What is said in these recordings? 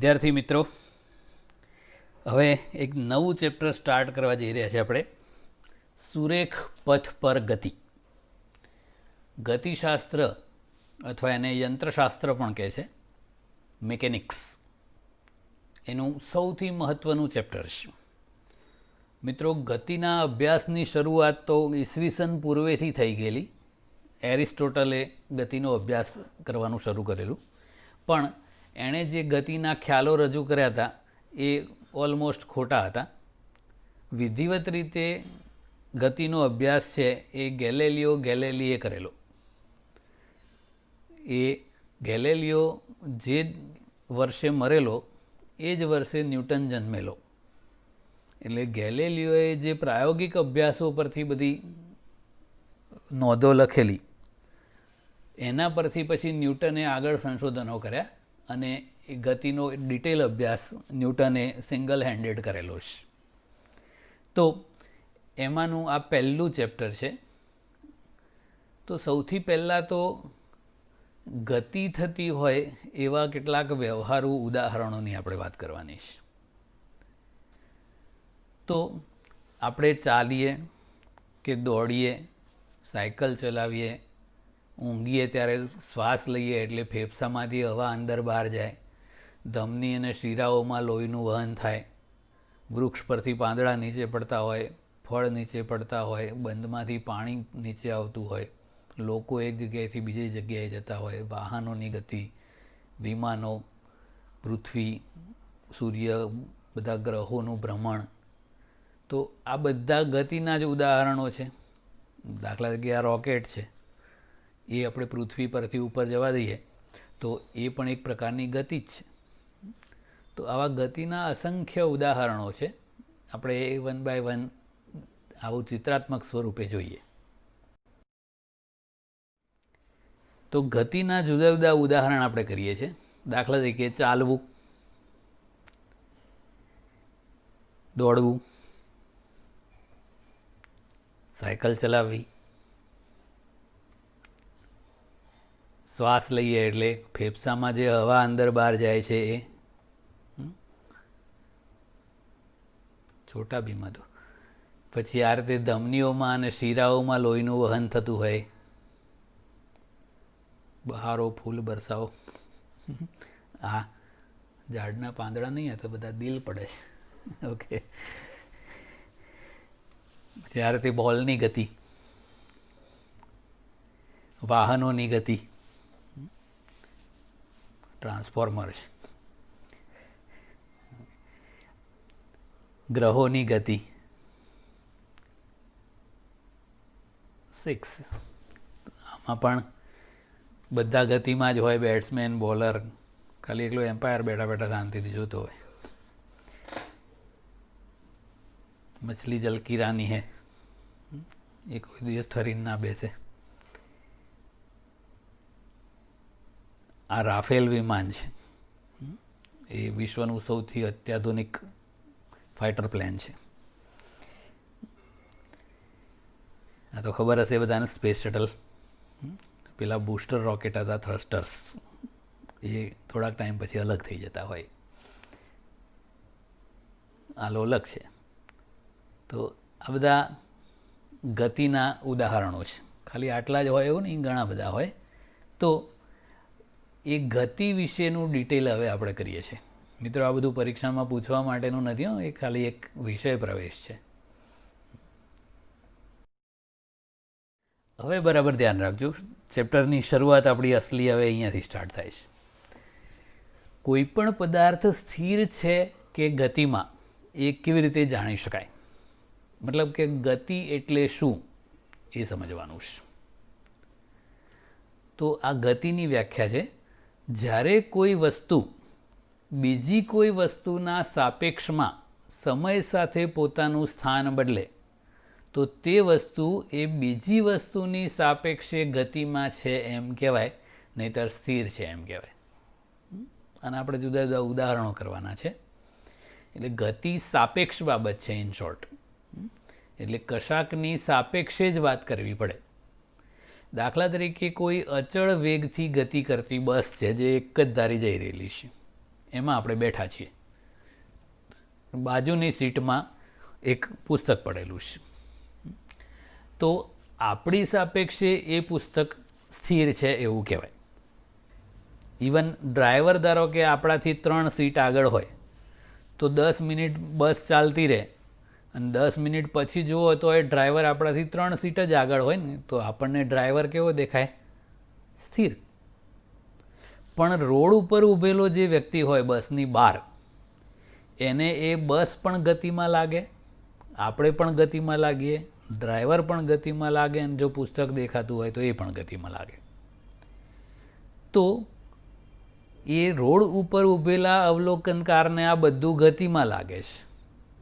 વિદ્યાર્થી મિત્રો, હવે એક નવું ચેપ્ટર સ્ટાર્ટ કરવા જઈ રહ્યા છીએ આપણે. સુરેખ પથ પર ગતિ. ગતિશાસ્ત્ર અથવા એને યંત્રશાસ્ત્ર પણ કહે છે, મિકેનિક્સ, એનું સૌથી મહત્ત્વનું ચેપ્ટર છે. મિત્રો, ગતિના અભ્યાસની શરૂઆત તો ઈસવીસન પૂર્વેથી થઈ ગયેલી. એરિસ્ટોટલે ગતિનો અભ્યાસ કરવાનું શરૂ કરેલું, પણ એણે જે ગતિના ખ્યાલો રજૂ કર્યા હતા એ ઓલમોસ્ટ ખોટા હતા. વિધિવત રીતે ગતિનો અભ્યાસ છે એ ગેલેલિયો ગેલેલીએ કરેલો. એ ગેલેલિયો જે વર્ષે મરેલો એ જ વર્ષે ન્યૂટન જન્મેલો. એટલે ગેલેલિયોએ જે પ્રાયોગિક અભ્યાસો પરથી બધી નોંધો લખેલી, એના પરથી પછી ન્યૂટને આગળ સંશોધનો કર્યા અને એ ગતિનો ડિટેલ અભ્યાસ ન્યૂટને સિંગલ હેન્ડેડ કરેલો છે. તો એમાંનું આ પહેલું ચેપ્ટર છે. તો સૌથી પહેલાં તો ગતિ થતી હોય એવા કેટલાક વ્યવહારુ ઉદાહરણોની આપણે વાત કરવાની છે. તો આપણે ચાલીએ કે દોડીએ, સાયકલ ચલાવીએ, ઊંઘીએ ત્યારે શ્વાસ લઈએ એટલે ફેફસામાંથી હવા અંદર બહાર જાય, ધમની અને શિરાઓમાં લોહીનું વહન થાય, વૃક્ષ પરથી પાંદડા નીચે પડતા હોય, ફળ નીચે પડતા હોય, બંધમાંથી પાણી નીચે આવતું હોય, લોકો એક જગ્યાએથી બીજી જગ્યાએ જતા હોય, વાહનોની ગતિ, વિમાનો, પૃથ્વી, સૂર્ય, બધા ગ્રહોનું ભ્રમણ. તો આ બધા ગતિના જ ઉદાહરણો છે. દાખલા તરીકે આ રોકેટ છે, એ આપણે પૃથ્વી પરથી ઉપર જવા દઈએ તો એ પણ એક પ્રકારની ગતિ જ છે. તો આવા ગતિના અસંખ્ય ઉદાહરણો છે. આપણે એ વન બાય વન આવું ચિત્રાત્મક સ્વરૂપે જોઈએ. તો ગતિના જુદા જુદા ઉદાહરણ આપણે કરીએ છીએ. દાખલા તરીકે ચાલવું, દોડવું, સાયકલ ચલાવવી, શ્વાસ લઈએ એટલે ફેફસામાં જે હવા અંદર બહાર જાય છે એ, છોટા બીમાં તો પછી આ રીતે ધમનીઓમાં અને શિરાઓમાં લોહીનું વહન થતું હોય, બહારો ફૂલ બરસાવો. આ ઝાડના પાંદડા નહીં, આ તો બધા દિલ પડે છે. ઓકે. પછી આ રીતે બોલની ગતિ, વાહનોની ગતિ, ટ્રાન્સફોર્મર છે, ગ્રહોની ગતિ, 6. આમાં પણ બધા ગતિમાં જ હોય. બેટ્સમેન, બોલર, ખાલી એકલો એમ્પાયર બેઠા બેઠા શાંતિથી જોતો હોય. મછલી જલ કી રાની હે, એ કોઈ દિવસ ઠરીને ના બેસે. આ રાફેલ વિમાન છે, એ વિશ્વનું સૌથી અત્યાધુનિક ફાઇટર પ્લેન છે. આ તો ખબર હશે બધાને, સ્પેસ શટલ. પેલા બૂસ્ટર રોકેટ હતા, થ્રસ્ટર્સ, એ થોડાક ટાઈમ પછી અલગ થઈ જતા હોય. આ લોલક છે. તો આ બધા ગતિના ઉદાહરણો છે. ખાલી આટલા જ હોય એવું નહીં, ઘણા બધા હોય. તો એ ગતિ વિશેનું ડિટેલ હવે આપણે કરીએ છીએ. મિત્રો, આ બધું પરીક્ષામાં પૂછવા માટેનું નથી હો, એ ખાલી એક વિષય પ્રવેશ છે. હવે બરાબર ધ્યાન રાખજો, ચેપ્ટરની શરૂઆત આપણી અસલી હવે અહીંયાથી સ્ટાર્ટ થાય છે. કોઈ પણ પદાર્થ સ્થિર છે કે ગતિમાં, એ કેવી રીતે જાણી શકાય? મતલબ કે ગતિ એટલે શું એ સમજવાનું છે. તો આ ગતિની વ્યાખ્યા છે, જ્યારે કોઈ વસ્તુ બીજી કોઈ વસ્તુના સાપેક્ષમાં સમય સાથે પોતાનું સ્થાન બદલે તો તે વસ્તુ એ બીજી વસ્તુની સાપેક્ષે ગતિમાં છે એમ કહેવાય, નહીંતર સ્થિર છે એમ કહેવાય. અને આપણે જુદા જુદા ઉદાહરણો કરવાના છે. એટલે ગતિ સાપેક્ષ બાબત છે, ઇન શોર્ટ. એટલે કશાકની સાપેક્ષે જ વાત કરવી પડે. દાખલા તરીકે કોઈ અચળ વેગથી ગતિ કરતી બસ છે જે એક જ ધારી જઈ રહેલી છે, એમાં આપણે બેઠા છીએ. બાજુની સીટમાં એક પુસ્તક પડેલું છે. તો આપણી સાપેક્ષે એ પુસ્તક સ્થિર છે એવું કહેવાય. ઇવન ડ્રાઈવર ધારો કે આપણાથી 3 સીટ આગળ હોય તો 10 મિનિટ બસ ચાલતી રહે અને 10 મિનિટ પછી જુઓ તો એ ડ્રાઈવર આપણાથી 3 સીટ જ આગળ હોય ને, તો આપણને ડ્રાઈવર કેવો દેખાય? સ્થિર. પણ રોડ ઉપર ઊભેલો જે વ્યક્તિ હોય બસની બહાર, એને એ બસ પણ ગતિમાં લાગે, આપણે પણ ગતિમાં લાગીએ, ડ્રાઈવર પણ ગતિમાં લાગે, અને જો પુસ્તક દેખાતું હોય તો એ પણ ગતિમાં લાગે. તો એ રોડ ઉપર ઊભેલા અવલોકનકારને આ બધું ગતિમાં લાગે છે,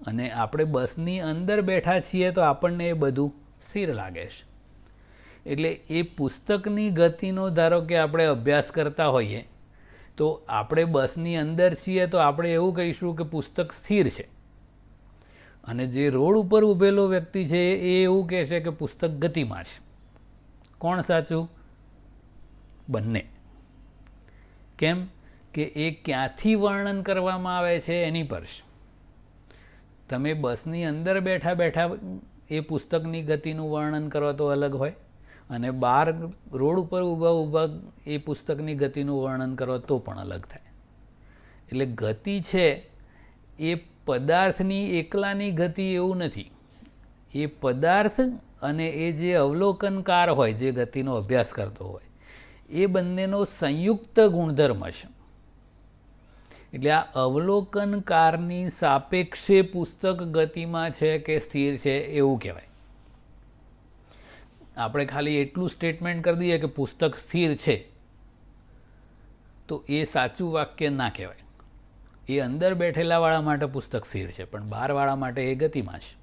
અને આપણે બસની અંદર બેઠા છીએ તો આપણને એ બધું સ્થિર લાગે છે. એટલે એ પુસ્તકની ગતિનો ધારો કે આપણે અભ્યાસ કરતા હોઈએ તો આપણે બસની અંદર છીએ તો આપણે એવું કહીશું કે પુસ્તક સ્થિર છે, અને જે રોડ ઉપર ઊભેલો વ્યક્તિ છે એ એવું કહેશે કે પુસ્તક ગતિમાં છે. કોણ સાચું? બંને. કેમ કે એ ક્યાંથી વર્ણન કરવામાં આવે છે એની પર છે. તમે બસની અંદર બેઠા બેઠા એ પુસ્તકની ગતિનું વર્ણન કરો તો અલગ હોય, અને બહાર રોડ ઉપર ઊભા એ પુસ્તકની ગતિનું વર્ણન કરો તો પણ અલગ થાય. એટલે ગતિ છે એ પદાર્થની એકલાની ગતિ એવું નથી. એ પદાર્થ અને એ જે અવલોકનકાર હોય, જે ગતિનો અભ્યાસ કરતો હોય, એ બંનેનો સંયુક્ત ગુણધર્મ છે. એટલે આ અવલોકનકારની સાપેક્ષે પુસ્તક ગતિમાં છે કે સ્થિર છે એવું કહેવાય. આપણે ખાલી એટલું સ્ટેટમેન્ટ કરી દઈએ કે પુસ્તક સ્થિર છે તો એ સાચું વાક્ય ના કહેવાય. એ અંદર બેઠેલાવાળા માટે પુસ્તક સ્થિર છે, પણ બહારવાળા માટે એ ગતિમાં છે.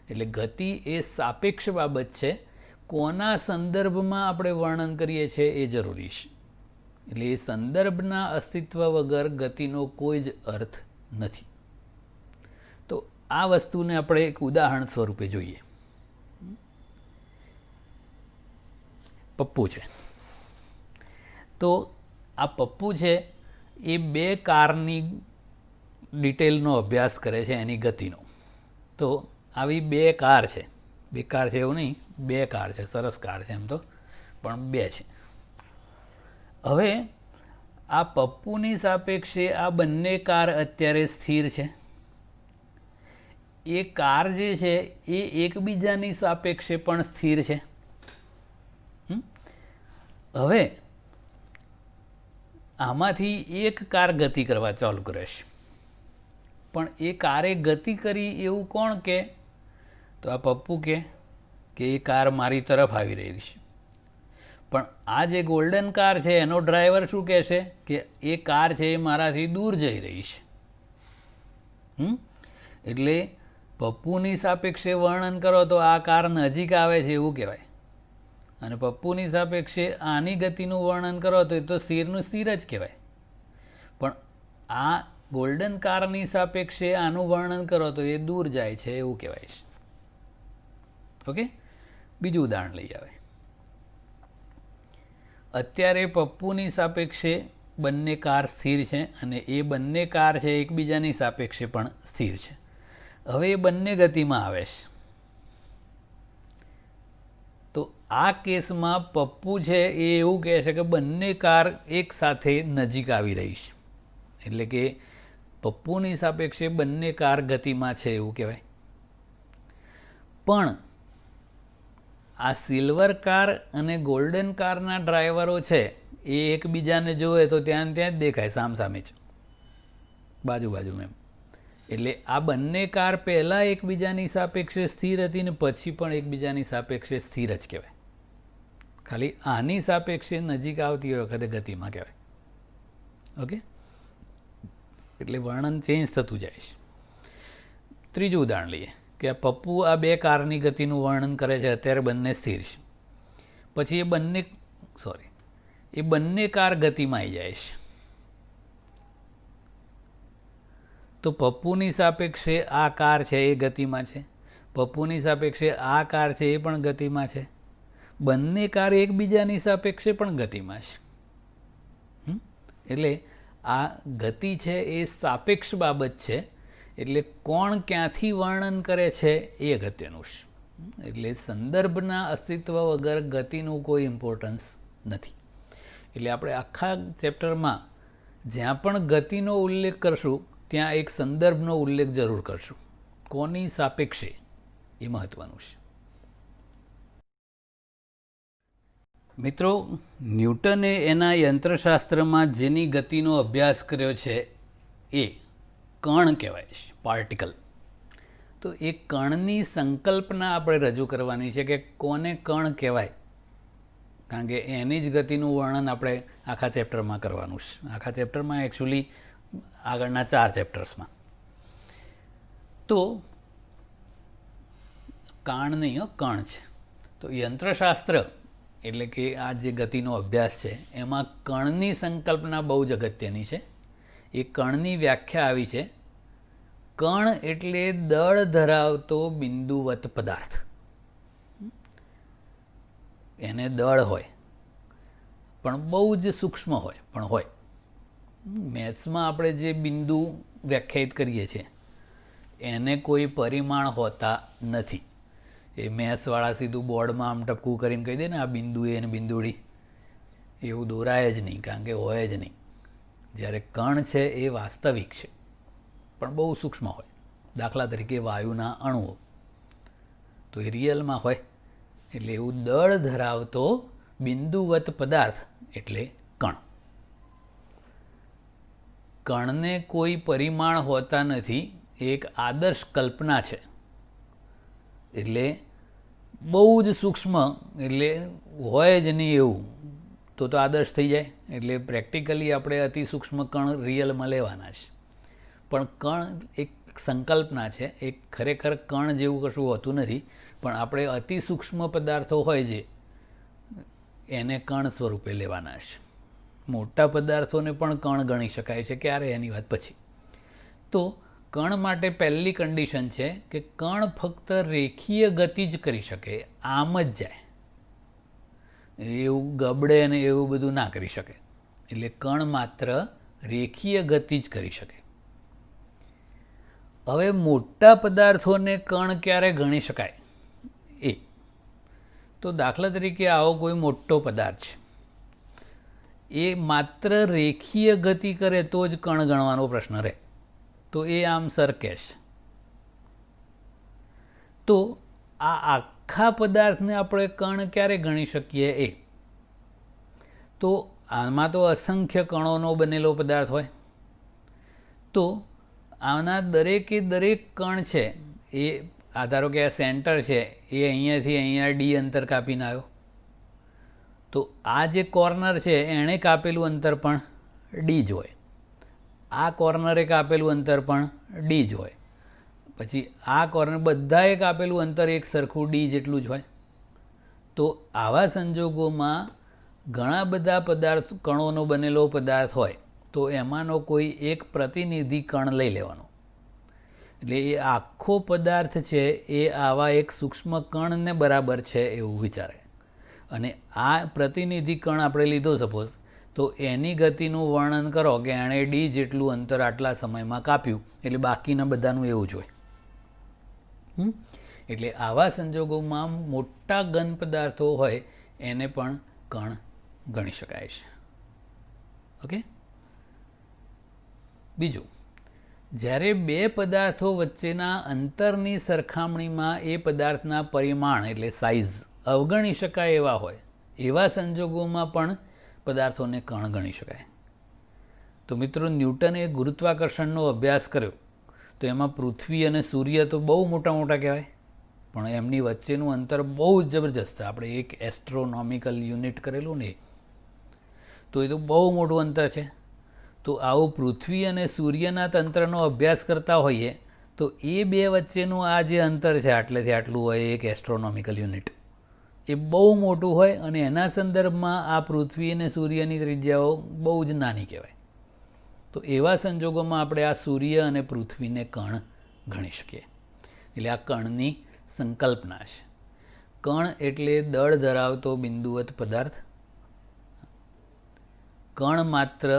એટલે ગતિ એ સાપેક્ષ બાબત છે. કોના સંદર્ભમાં આપણે વર્ણન કરીએ છીએ એ જરૂરી છે. એટલે એ સંદર્ભના અસ્તિત્વ વગર ગતિનો કોઈ જ અર્થ નથી. તો આ વસ્તુને આપણે એક ઉદાહરણ સ્વરૂપે જોઈએ. પપ્પુ છે. તો આ પપ્પુ છે એ 2 કારની ડિટેલનો અભ્યાસ કરે છે, એની ગતિનો. તો આવી 2 કાર છે. 2 કાર છે એવું નહીં, 2 કાર છે. સરસ કાર છે એમ તો, પણ 2 છે. હવે આ પપ્પુની સાપેક્ષે આ બંને કાર અત્યારે સ્થિર છે. એ કાર જે છે એ એકબીજાની સાપેક્ષે પણ સ્થિર છે. હવે આમાંથી એક કાર ગતિ કરવા ચાલુ કરે છે, પણ એ કારે ગતિ કરી એવું કોણ કે? તો આ પપ્પુ કે એ કાર મારી તરફ આવી રહી છે. પણ આ જે ગોલ્ડન કાર છે એનો ડ્રાઈવર શું કહેશે કે એ કાર છે એ મારાથી દૂર જઈ રહી છે. એટલે પપ્પુની સાપેક્ષે વર્ણન કરો તો આ કાર નજીક આવે છે એવું કહેવાય, અને પપ્પુની સાપેક્ષે આની ગતિનું વર્ણન કરો તો એ તો સ્થિરનું સ્થિર જ કહેવાય. પણ આ ગોલ્ડન કારની સાપેક્ષે આનું વર્ણન કરો તો એ દૂર જાય છે એવું કહેવાય છે. ઓકે, બીજું ઉદાહરણ લઈ આવે. અત્યારે પપ્પુની સાપેક્ષે બંને કાર સ્થિર છે, અને એ બંને કાર છે એકબીજાની સાપેક્ષે પણ સ્થિર છે. હવે એ બંને ગતિમાં આવે છે. તો આ કેસમાં પપ્પુ છે એ એવું કહે છે કે બંને કાર એક સાથે નજીક આવી રહી છે. એટલે કે પપ્પુની સાપેક્ષે બંને કાર ગતિમાં છે એવું કહેવાય. પણ આ સિલ્વર કાર અને ગોલ્ડન કારના ડ્રાઈવરો છે એ એકબીજાને જોવે તો ત્યાં જ દેખાય, સામસામે જ, બાજુમાં એમ. એટલે આ બંને કાર પહેલાં એકબીજાની સાપેક્ષે સ્થિર હતી ને પછી પણ એકબીજાની સાપેક્ષે સ્થિર જ કહેવાય. ખાલી આની સાપેક્ષે નજીક આવતી વખતે ગતિમાં કહેવાય. ઓકે, એટલે વર્ણન ચેન્જ થતું જાય છે. ત્રીજું ઉદાહરણ લઈએ કે આ પપ્પુ આ 2 કારની ગતિનું વર્ણન કરે છે. અત્યારે બંને સ્થિર છે. પછી એ બંને કાર ગતિમાં આવી જાય છે. તો પપ્પુની સાપેક્ષે આ કાર છે એ ગતિમાં છે, પપ્પુની સાપેક્ષે આ કાર છે એ પણ ગતિમાં છે, બંને કાર એકબીજાની સાપેક્ષે પણ ગતિમાં છે. એટલે આ ગતિ છે એ સાપેક્ષ બાબત છે, એટલે કોણ ક્યાંથી વર્ણન કરે છે એ અગત્યનું છે. એટલે સંદર્ભના અસ્તિત્વ વગર ગતિનું કોઈ ઇમ્પોર્ટન્સ નથી. એટલે આપણે આખા ચેપ્ટરમાં જ્યાં પણ ગતિનો ઉલ્લેખ કરશું ત્યાં એક સંદર્ભનો ઉલ્લેખ જરૂર કરશું. કોની સાપેક્ષે એ મહત્ત્વનું છે. મિત્રો, ન્યૂટને એના યંત્રશાસ્ત્રમાં જેની ગતિનો અભ્યાસ કર્યો છે એ કણ કહેવાય છે, પાર્ટિકલ. તો એ કણની સંકલ્પના આપણે રજૂ કરવાની છે કે કોને કણ કહેવાય, કારણ કે એની જ ગતિનું વર્ણન આપણે આખા ચેપ્ટરમાં કરવાનું છે. આખા ચેપ્ટરમાં એકચ્યુઅલી આગળના 4 ચેપ્ટર્સમાં. તો કાણ નહીં, કણ છે. તો યંત્રશાસ્ત્ર એટલે કે આ જે ગતિનો અભ્યાસ છે એમાં કણની સંકલ્પના બહુ જ અગત્યની છે. એ કણની વ્યાખ્યા આવી છે, કણ એટલે દળ ધરાવતો બિંદુવત પદાર્થ. એને દળ હોય પણ બહુ જ સૂક્ષ્મ હોય, પણ હોય. મેથ્સમાં આપણે જે બિંદુ વ્યાખ્યાયિત કરીએ છીએ એને કોઈ પરિમાણ હોતા નથી. એ મેથ્સવાળા સીધું બોર્ડમાં આમ ટપકું કરીને કહી દે ને આ બિંદુ એ અને બિંદુડી, એવું દોરાય જ નહીં, કારણ કે હોય જ નહીં. જ્યારે કણ છે એ વાસ્તવિક છે પણ બહુ સૂક્ષ્મ હોય. દાખલા તરીકે વાયુના અણુઓ તો એ રિયલમાં હોય. એટલે એવું દળ ધરાવતો બિંદુવત પદાર્થ એટલે કણ. કણને કોઈ પરિમાણ હોતા નથી, એક આદર્શ કલ્પના છે. એટલે બહુ જ સૂક્ષ્મ, એટલે હોય જ નહીં એવું, તો આદર્શ થઈ જાય. એટલે પ્રેક્ટિકલી આપણે અતિ સૂક્ષ્મ કણ રિયલમાં લેવાના છે. પણ કણ એક સંકલ્પના છે, એક ખરેખર કણ જેવું કશું હોતું નથી, પણ આપણે અતિ સૂક્ષ્મ પદાર્થો હોય જે એને કણ સ્વરૂપે લેવાના છે. મોટા પદાર્થોને પણ કણ ગણી શકાય છે, ક્યારે એની વાત પછી. તો કણ માટે પહેલી કન્ડિશન છે કે કણ ફક્ત રેખીય ગતિ જ કરી શકે, આમ જ જાય, એવું ગબડે ને એવું બધું ના કરી શકે. એટલે કણ માત્ર રેખીય ગતિ જ કરી શકે. હવે મોટા પદાર્થોને કણ ક્યારે ગણી શકાય એ તો દાખલા તરીકે આવો કોઈ મોટો પદાર્થ છે, એ માત્ર રેખીય ગતિ કરે તો જ કણ ગણવાનો પ્રશ્ન રહે. તો એ આમ સરકે છે. તો આ આખા પદાર્થને આપણે કણ ક્યારે ગણી શકીએ એ તો આમાં તો અસંખ્ય કણોનો બનેલો પદાર્થ હોય. તો આના દરેકે દરેક કણ છે એ ધારો કે આ સેન્ટર છે એ અહીંયાથી અહીંયા ડી અંતર કાપીને આવ્યો, તો આ જે કોર્નર છે એણે કાપેલું અંતર પણ ડી જ હોય, આ કોર્નરે કાપેલું અંતર પણ ડી જ હોય, પછી આ કોર્નર બધાએ કાપેલું અંતર એક સરખું ડી જેટલું જ હોય. તો આવા સંજોગોમાં ઘણા બધા પદાર્થ કણોનો બનેલો પદાર્થ હોય તો એમાંનો કોઈ એક પ્રતિનિધિ કણ લઈ લેવાનો. એટલે એ આખો પદાર્થ છે એ આવા એક સૂક્ષ્મ કણને બરાબર છે એવું વિચારે. અને આ પ્રતિનિધિ કણ આપણે લીધો સપોઝ, તો એની ગતિનું વર્ણન કરો કે એણે ડી જેટલું અંતર આટલા સમયમાં કાપ્યું, એટલે બાકીના બધાનું એવું જ હોય. એટલે આવા સંજોગોમાં મોટા ઘન પદાર્થો હોય એને પણ કણ ગણી શકાય છે. ઓકે. બીજું, જ્યારે બે પદાર્થો વચ્ચેના અંતરની સરખામણીમાં એ પદાર્થના પરિમાણ એટલે સાઇઝ અવગણી શકાય એવા હોય, એવા સંજોગોમાં પણ પદાર્થોને કણ ગણી શકાય. તો મિત્રો, ન્યૂટને ગુરુત્વાકર્ષણનો અભ્યાસ કર્યો તો એમાં પૃથ્વી અને સૂર્ય તો બહુ મોટા મોટા કહેવાય, પણ એમની વચ્ચેનું અંતર બહુ જ જબરજસ્ત. આપણે એક એસ્ટ્રોનોમિકલ યુનિટ કરેલું ને, તો એ તો બહુ મોટું અંતર છે. તો આવું પૃથ્વી અને સૂર્યના તંત્રનો અભ્યાસ કરતા હોઈએ તો એ બે વચ્ચેનું આ જે અંતર છે આટલેથી આટલું હોય, એક એસ્ટ્રોનોમિકલ યુનિટ, એ બહુ મોટું હોય અને એના સંદર્ભમાં આ પૃથ્વી અને સૂર્યની ત્રિજ્યાઓ બહુ જ નાની કહેવાય. તો એવા સંજોગોમાં આપણે આ સૂર્ય અને પૃથ્વીને કણ ગણી શકીએ. એટલે આ કણની સંકલ્પના છે. કણ એટલે દળ ધરાવતો બિંદુવત પદાર્થ. કણ માત્ર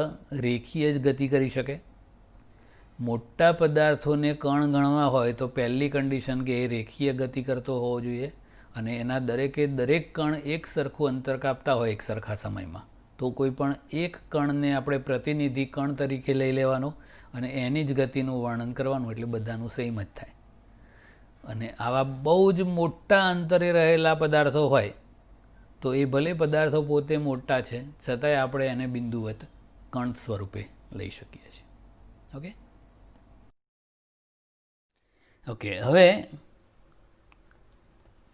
રેખીય જ ગતિ કરી શકે. મોટા પદાર્થોને કણ ગણવા હોય તો પહેલી કન્ડિશન કે એ રેખીય ગતિ કરતો હોવો જોઈએ અને એના દરેકે દરેક કણ એક સરખું અંતર કાપતા હોય એક સરખા સમયમાં. તો કોઈ પણ એક કણને આપણે પ્રતિનિધિ કણ તરીકે લઈ લેવાનો અને એની જ ગતિનું વર્ણન કરવાનું, એટલે બધાનું સેમ જ થાય. અને આવા બહુ જ મોટા અંતરે રહેલા પદાર્થો હોય તો એ ભલે પદાર્થો પોતે મોટા છે છતાંય આપણે એને બિંદુવત કણ સ્વરૂપે લઈ શકીએ છીએ. ઓકે, હવે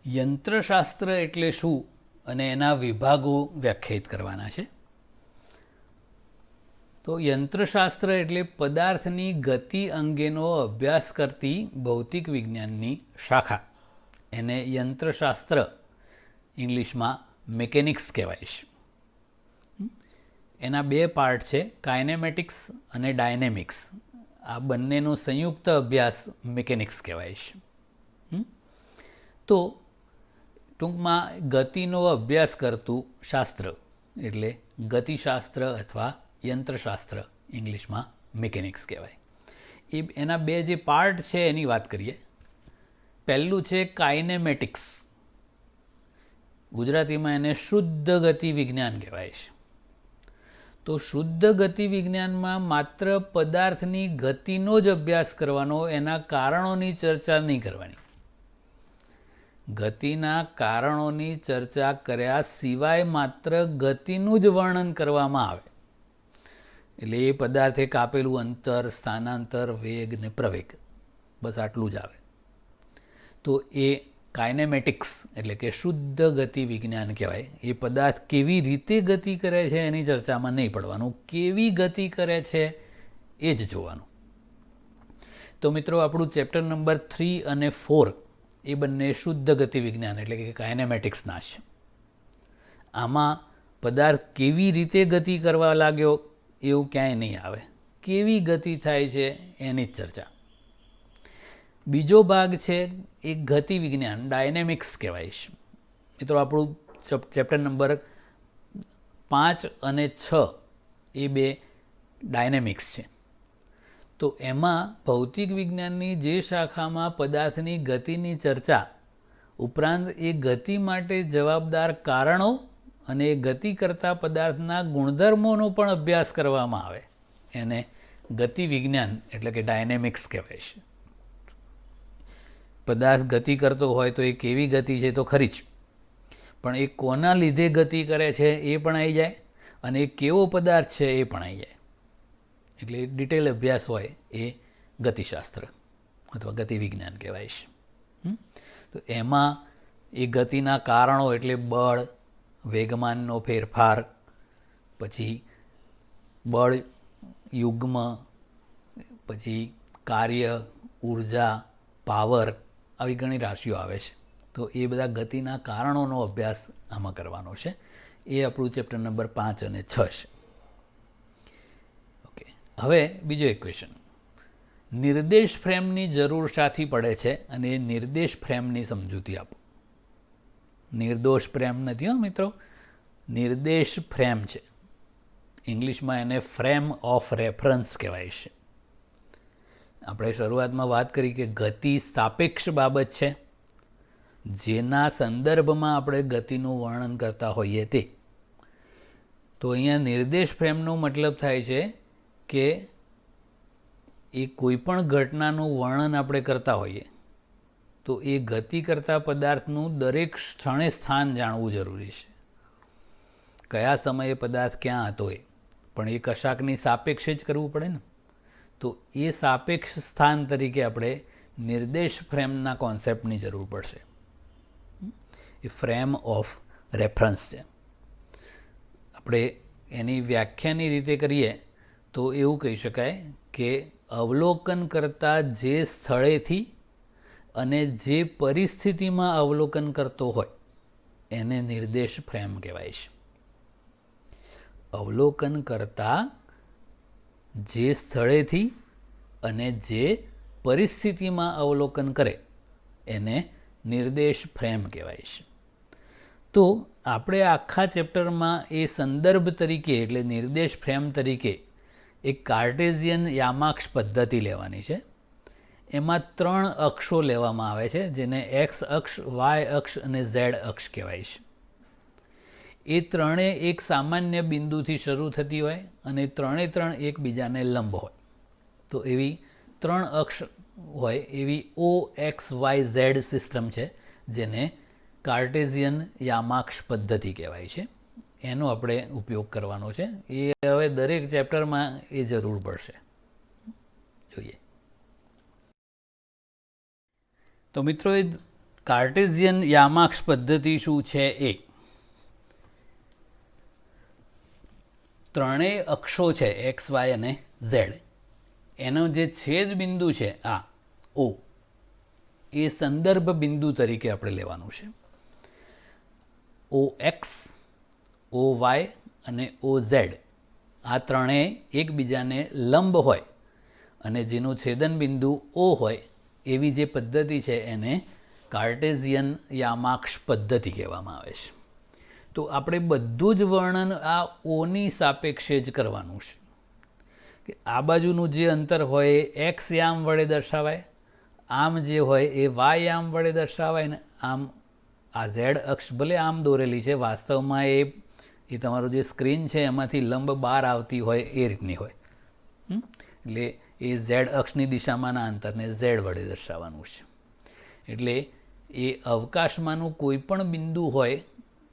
યંત્રશાસ્ત્ર એટલે શું અને એના વિભાગો વ્યાખ્યાયિત કરવાના છે. તો યંત્રશાસ્ત્ર એટલે પદાર્થની ગતિ અંગેનો અભ્યાસ કરતી ભૌતિક વિજ્ઞાનની શાખા. એને યંત્રશાસ્ત્ર ઇંગ્લિશમાં મિકેનિક્સ કહેવાય છે. એના બે પાર્ટ છે, કાઇનેમેટિક્સ અને ડાયનેમિક્સ. આ બંનેનો સંયુક્ત અભ્યાસ મિકેનિક્સ કહેવાય છે. તો ટૂંકમાં ગતિનો અભ્યાસ કરતું શાસ્ત્ર એટલે ગતિશાસ્ત્ર અથવા યંત્રશાસ્ત્ર ઇંગ્લિશમાં મિકેનિક્સ કહેવાય. એના બે જે પાર્ટ છે એની વાત કરીએ. પહેલું છે કાઇનેમેટિક્સ. ગુજરાતીમાં એને શુદ્ધ ગતિ વિજ્ઞાન કહેવાય છે. તો શુદ્ધ ગતિ વિજ્ઞાનમાં માત્ર પદાર્થની ગતિનો જ અભ્યાસ કરવાનો, એના કારણોની ચર્ચા નહીં કરવાની. ગતિના કારણોની ચર્ચા કર્યા સિવાય માત્ર ગતિનું જ વર્ણન કરવામાં આવે. એટલે એ પદાર્થે કાપેલું અંતર, સ્થાનાંતર, વેગ ને પ્રવેગ, બસ આટલું જ આવે. તો એ કાઇનેમેટિક્સ એટલે કે શુદ્ધ ગતિ વિજ્ઞાન કહેવાય. એ પદાર્થ કેવી રીતે ગતિ કરે છે એની ચર્ચામાં નહીં પડવાનું, કેવી ગતિ કરે છે એ જ જોવાનું. તો મિત્રો, આપણું ચેપ્ટર નંબર 3 અને 4 એ બંને શુદ્ધ ગતિ વિજ્ઞાન એટલે કે કાઇનેમેટિક્સના છે. આમાં પદાર્થ કેવી રીતે ગતિ કરવા લાગ્યો એવું ક્યાંય નહીં આવે, કેવી ગતિ થાય છે એની જ ચર્ચા. બીજો ભાગ છે એ ગતિ વિજ્ઞાન, ડાયનેમિક્સ કહેવાય છે. મિત્રો, આપણું ચેપ્ટર નંબર 5 અને 6 એ બે ડાયનેમિક્સ છે. તો એમાં ભૌતિક વિજ્ઞાનની જે શાખામાં પદાર્થની ગતિની ચર્ચા ઉપરાંત એ ગતિ માટે જવાબદાર કારણો અને ગતિ કરતા પદાર્થના ગુણધર્મોનો પણ અભ્યાસ કરવામાં આવે એને ગતિ વિજ્ઞાન એટલે કે ડાયનેમિક્સ કહેવાય છે. પદાર્થ ગતિ કરતો હોય તો એ કેવી ગતિ છે તો ખરી જ, પણ એ કોના લીધે ગતિ કરે છે એ પણ આવી જાય અને એ કેવો પદાર્થ છે એ પણ આવી જાય. એટલે ડિટેલ અભ્યાસ હોય એ ગતિશાસ્ત્ર અથવા ગતિ વિજ્ઞાન કહેવાય છે. તો એમાં એ ગતિના કારણો એટલે બળ, વેગમાનનો ફેરફાર, પછી બળ યુગ્મ, પછી કાર્ય, ઉર્જા, પાવર, આવી ઘણી રાશિઓ આવે છે. તો એ બધા ગતિના કારણોનો અભ્યાસ આમાં કરવાનો છે. એ આપણું ચેપ્ટર નંબર 5 અને 6 છે. ઓકે, હવે બીજો એક ક્વેશ્ચન. નિર્દેશ ફ્રેમની જરૂર શાથી પડે છે અને એ નિર્દેશ ફ્રેમની સમજૂતી આપો. નિર્દોષ ફ્રેમ નથી હો મિત્રો, નિર્દેશ ફ્રેમ છે. ઇંગ્લિશમાં એને ફ્રેમ ઓફ રેફરન્સ કહેવાય છે. આપણે શરૂઆતમાં વાત કરી કે ગતિ સાપેક્ષ બાબત છે, જેના સંદર્ભમાં આપણે ગતિનું વર્ણન કરતા હોઈએ તે. તો અહીંયા નિર્દેશ ફ્રેમનો મતલબ થાય છે કે એ કોઈ પણ ઘટનાનું વર્ણન આપણે કરતા હોઈએ તો એ ગતિ કરતા પદાર્થનું દરેક ક્ષણે સ્થાન જાણવું જરૂરી છે. કયા સમયે પદાર્થ ક્યાં હતો એ, પણ એ કશાકની સાપેક્ષે જ કરવું પડે ને. તો એ સાપેક્ષ સ્થાન તરીકે આપણે નિર્દેશ ફ્રેમના કોન્સેપ્ટની જરૂર પડશે. એ ફ્રેમ ઓફ રેફરન્સ છે. આપણે એની વ્યાખ્યાની રીતે કરીએ તો એવું કહી શકાય કે અવલોકન કરતા જે સ્થળેથી અને જે પરિસ્થિતિમાં અવલોકન કરતો હોય એને નિર્દેશ ફ્રેમ કહેવાય છે. અવલોકન કરતા જે સ્થળેથી અને જે પરિસ્થિતિમાં અવલોકન કરે એને નિર્દેશ ફ્રેમ કહેવાય છે. તો આપણે આખા ચેપ્ટરમાં એ સંદર્ભ તરીકે એટલે નિર્દેશ ફ્રેમ તરીકે એક કાર્ટેઝિયન યામાક્ષ પદ્ધતિ લેવાની છે. એમાં 3 અક્ષો લેવામાં આવે છે, જેને એક્સ અક્ષ, વાય અક્ષ અને ઝેડ અક્ષ કહેવાય છે. એ ત્રણે એક સામાન્ય બિંદુથી શરૂ થતી હોય અને ત્રણ એકબીજાને લંબ હોય. તો એવી 3 અક્ષ હોય એવી O X Y Z system છે, જેને કાર્ટેઝિયન યામાક્ષ પદ્ધતિ કહેવાય છે. એનો આપણે ઉપયોગ કરવાનો છે. એ હવે દરેક ચેપ્ટરમાં એ જરૂર પડશે. જોઈએ તો મિત્રો, એ કાર્ટેઝિયન યામાક્ષ પદ્ધતિ શું છે? એ ત્રણેય અક્ષો છે એક્સ વાય અને ઝેડ, એનો જે છેદ બિંદુ છે આ ઓ, એ સંદર્ભ બિંદુ તરીકે આપણે લેવાનું છે. ઓ એક્સ, ઓ વાય અને ઓ ઝેડ આ ત્રણેય એકબીજાને લંબ હોય અને જેનું છેદન બિંદુ ઓ હોય એવી જે પદ્ધતિ છે એને કાર્ટેઝિયન યામાક્ષ પદ્ધતિ કહેવામાં આવે છે. તો આપણે બધું જ વર્ણન આ ઓની સાપેક્ષે જ કરવાનું છે કે આ બાજુનું જે અંતર હોય એ એક્સ યામ વડે દર્શાવાય, આમ જે હોય એ વાય યામ વડે દર્શાવાય ને આમ આ ઝેડ અક્ષ ભલે આમ દોરેલી છે, વાસ્તવમાં એ તમારું જે સ્ક્રીન છે એમાંથી લંબ બહાર આવતી હોય એ રીતની હોય. એટલે એ ઝેડ અક્ષની દિશામાંના અંતરને ઝેડ વડે દર્શાવવાનું છે. એટલે એ અવકાશમાંનું કોઈ પણ બિંદુ હોય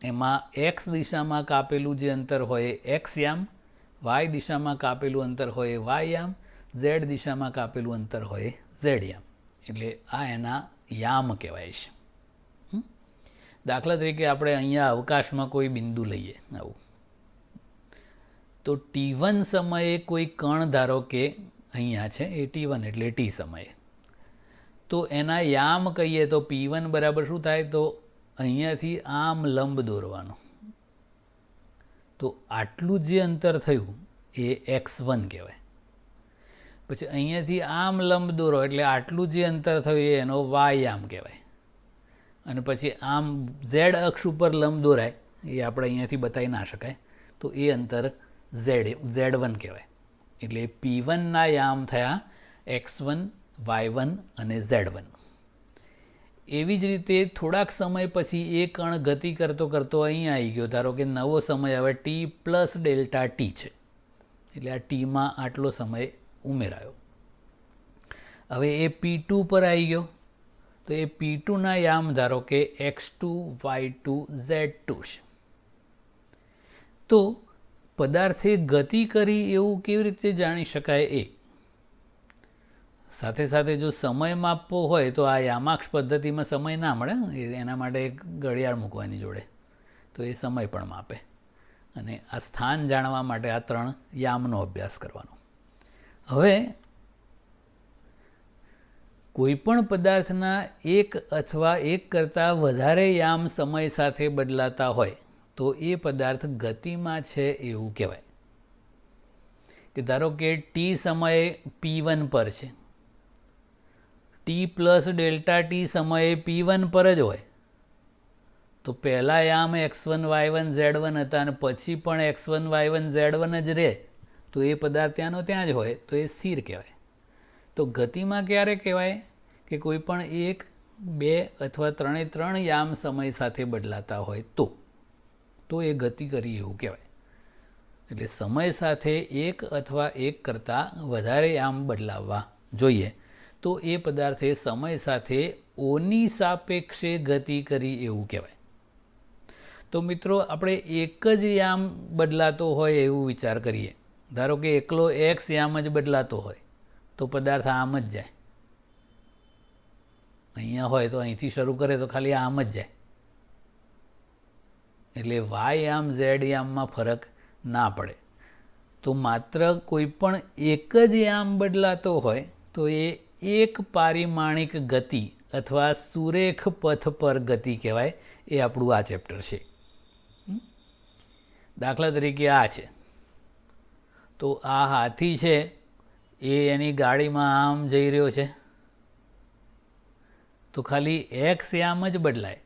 એમાં એક્સ દિશામાં કાપેલું જે અંતર હોય એ એક્સ યામ, વાય દિશામાં કાપેલું અંતર હોય એ વાય યામ, ઝેડ દિશામાં કાપેલું અંતર હોય ઝેડ યામ. એટલે આ એના યામ કહેવાય છે. દાખલા તરીકે આપણે અહીંયા અવકાશમાં કોઈ બિંદુ લઈએ આવું, તો T1 સમયે કોઈ કણ ધારો કે અહીંયા છે, એ T1 એટલે ટી સમયે, તો એના યામ કહીએ તો P1 બરાબર શું થાય? તો અહીંયાથી આમ લંબ દોરવાનો. તો આટલું જે અંતર થયું એ x1 કહેવાય. પછી અહીંયાથી આમ લંબ દોરો એટલે આટલું જે અંતર થયું એ એનો y યામ કહેવાય. અને પછી આમ ઝેડ અક્ષ ઉપર લંબ દોરાય એ આપણે અહીંયાથી બતાવી ના શકાય, તો એ અંતર Z1 કહેવાય. એટલે P1ના યામ થયા x1, y1 અને Z1. એવી જ રીતે થોડાક સમય પછી એ કણ ગતિ કરતો કરતો અહીંયા આવી ગયો. ધારો કે નવો સમય હવે t પ્લસ ડેલ્ટા ટી છે, એટલે આ ટીમાં આટલો સમય ઉમેરાયો. હવે એ P2 પર આવી ગયો, તો એ P2ના યામ ધારો કે x2, y2, z2 છે. તો પદાર્થે ગતિ કરી એવું કેવી રીતે જાણી શકાય? એ સાથે સાથે જો સમય માપવો હોય તો આ યામાક્ષ પદ્ધતિમાં સમય ના મળે, એના માટે એક ઘડિયાળ મૂકવાની જોડે, તો એ સમય પણ માપે. અને આ સ્થાન જાણવા માટે આ 3 યામનો અભ્યાસ કરવાનો. હવે કોઈપણ પદાર્થના એક અથવા એક કરતાં વધારે યામ સમય સાથે બદલાતા હોય તો એ પદાર્થ ગતિમાં છે એવું કહેવાય. કે ધારો કે ટી સમયે P1 પર છે, ટી પ્લસ ડેલ્ટા ટી સમયે P1 પર જ હોય, તો પહેલાં યામ x1, y1, z1 હતા અને પછી પણ x1, y1, z1 જ રહે, તો એ પદાર્થ ત્યાંનો ત્યાં જ હોય, તો એ સ્થિર કહેવાય. તો ગતિમાં ક્યારે કહેવાય? કે કોઈ પણ 1, 2 અથવા 3 યામ સમય સાથે બદલાતા હોય તો એ ગતિ કરી એવું કહેવાય. એટલે સમય સાથે એક અથવા એક કરતાં વધારે યામ બદલાવવા જોઈએ તો એ પદાર્થે સમય સાથે ઓની સાપેક્ષે ગતિ કરી એવું કહેવાય. તો મિત્રો, આપણે એક જ યામ બદલાતો હોય એવું વિચાર કરીએ. ધારો કે એકલો એક્સ યામ જ બદલાતો હોય તો પદાર્થ આમ જ જાય. અહીંયા હોય તો અહીંથી શરૂ કરે તો ખાલી આમ જ જાય. એટલે વાય યામ ઝેડ યામમાં ફરક ના પડે. તો માત્ર કોઈ પણ એક જ યામ બદલાતો હોય તો એ એક પારિમાણિક ગતિ અથવા સુરેખ પથ પર ગતિ કહેવાય. એ આપણું આ ચેપ્ટર છે. દાખલા તરીકે આ છે, તો આ હાથી છે એ એની ગાડીમાં આમ જઈ રહ્યો છે, તો ખાલી એક્સ યામ જ બદલાય.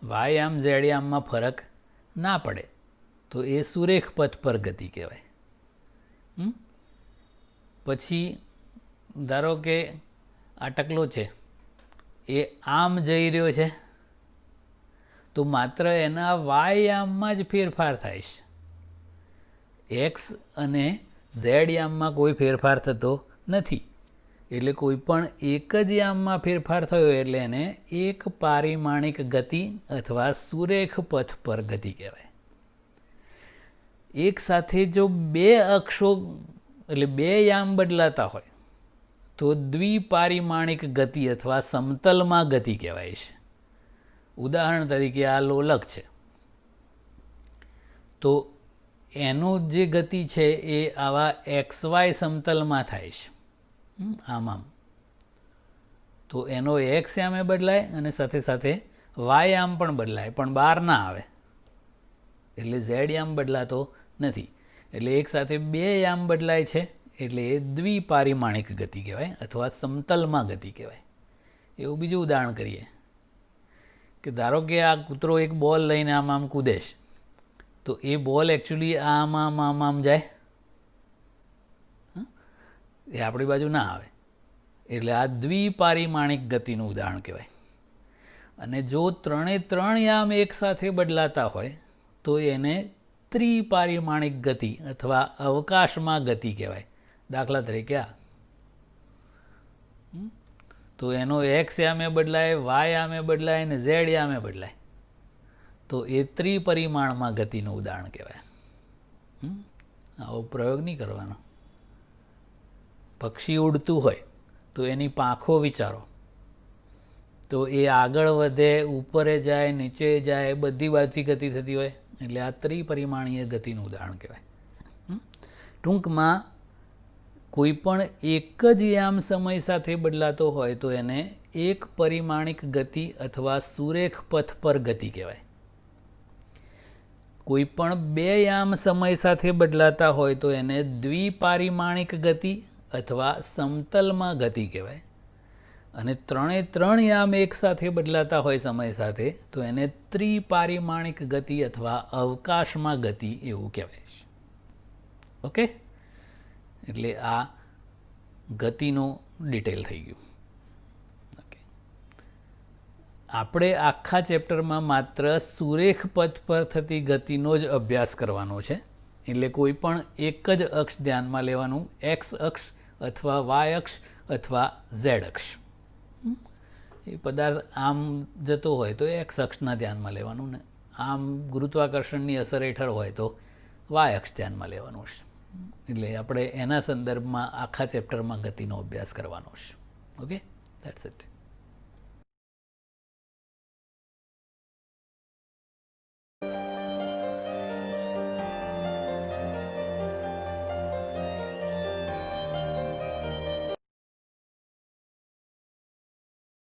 વાય આમ ઝેડ આમમાં ફરક ના પડે તો એ સુરેખ પથ પર ગતિ કહેવાય. પછી ધારો કે આ ટકલો છે એ આમ જઈ રહ્યો છે તો માત્ર એના વાય યામમાં જ ફેરફાર થાય છે. એક્સ અને ઝેડ યામમાં કોઈ ફેરફાર થતો નથી. એટલે કોઈ પણ એક જ યામમાં ફેરફાર થયો એટલે એને એક પારિમાણિક ગતિ અથવા સુરેખ પથ પર ગતિ કહેવાય. એક સાથે જો બે અક્ષો એટલે બે યામ બદલાતા હોય તો દ્વિપારિમાણિક ગતિ અથવા સમતલમાં ગતિ કહેવાય છે. ઉદાહરણ તરીકે આ લોલક છે તો એનું જે ગતિ છે એ આવા XY સમતલમાં થાય છે. આમ તો એનો એક્સ યામે બદલાય અને સાથે સાથે વાય યામ પણ બદલાય પણ બહાર ના આવે એટલે ઝેડ યામ બદલાતો નથી. એટલે એક સાથે બે યામ બદલાય છે એટલે એ દ્વિપારિમાણિક ગતિ કહેવાય અથવા સમતલમાં ગતિ કહેવાય. એવું બીજું ઉદાહરણ કરીએ કે ધારો કે આ કૂતરો એક બોલ લઈને આમ કૂદે છે તો એ બોલ એકચ્યુઅલી આમ જાય એ આપણી બાજુ ના આવે એટલે આ દ્વિપારિમાણિક ગતિનું ઉદાહરણ કહેવાય. અને જો ત્રણ યામ એક સાથે બદલાતા હોય તો એને ત્રિપારિમાણિક ગતિ અથવા અવકાશમાં ગતિ કહેવાય. દાખલા તરીકે આ તો એનો એક્સ યામે બદલાય, વાય યામે બદલાય અને ઝેડ યામે બદલાય તો એ ત્રિપરિમાણમાં ગતિનું ઉદાહરણ કહેવાય. આવો પ્રયોગ નહીં કરવાનો. પક્ષી ઉડતું હોય તો એની પાંખો વિચારો તો એ આગળ વધે, ઉપરે જાય, નીચે જાય, બધી બાજુથી ગતિ થતી હોય એટલે આ ત્રિપરિમાણીય ગતિનું ઉદાહરણ કહેવાય. ટૂંકમાં કોઈ પણ એક જ યામ સમય સાથે બદલાતો હોય તો એને એક પરિમાણિક ગતિ અથવા સુરેખ પથ પર ગતિ કહેવાય. કોઈ પણ બે યામ સમય સાથે બદલાતા હોય તો એને દ્વિપારિમાણિક ગતિ અથવા સમતલમાં ગતિ કહેવાય. અને ત્રણ યામ એક સાથે બદલાતા હોય સમય સાથે તો એને ત્રિપારિમાણિક ગતિ અથવા અવકાશમાં ગતિ એવું કહેવાય છે. ઓકે, એટલે આ ગતિનું ડિટેલ થઈ ગયું. ઓકે, આપણે આખા ચેપ્ટરમાં માત્ર સુરેખ પથ પર થતી ગતિનો જ અભ્યાસ કરવાનો છે. એટલે કોઈ પણ એક જ અક્ષ ધ્યાનમાં લેવાનું, એક્સ અક્ષ અથવા વાય અક્ષ અથવા ઝેડ અક્ષ. એ પદાર્થ આમ જતો હોય તો એક્સ અક્ષના ધ્યાનમાં લેવાનું ને આમ ગુરુત્વાકર્ષણની અસર હેઠળ હોય તો વાય અક્ષ ધ્યાનમાં લેવાનું છે. એટલે આપણે એના સંદર્ભમાં આખા ચેપ્ટરમાં ગતિનો અભ્યાસ કરવાનો છે. Okay, that's it.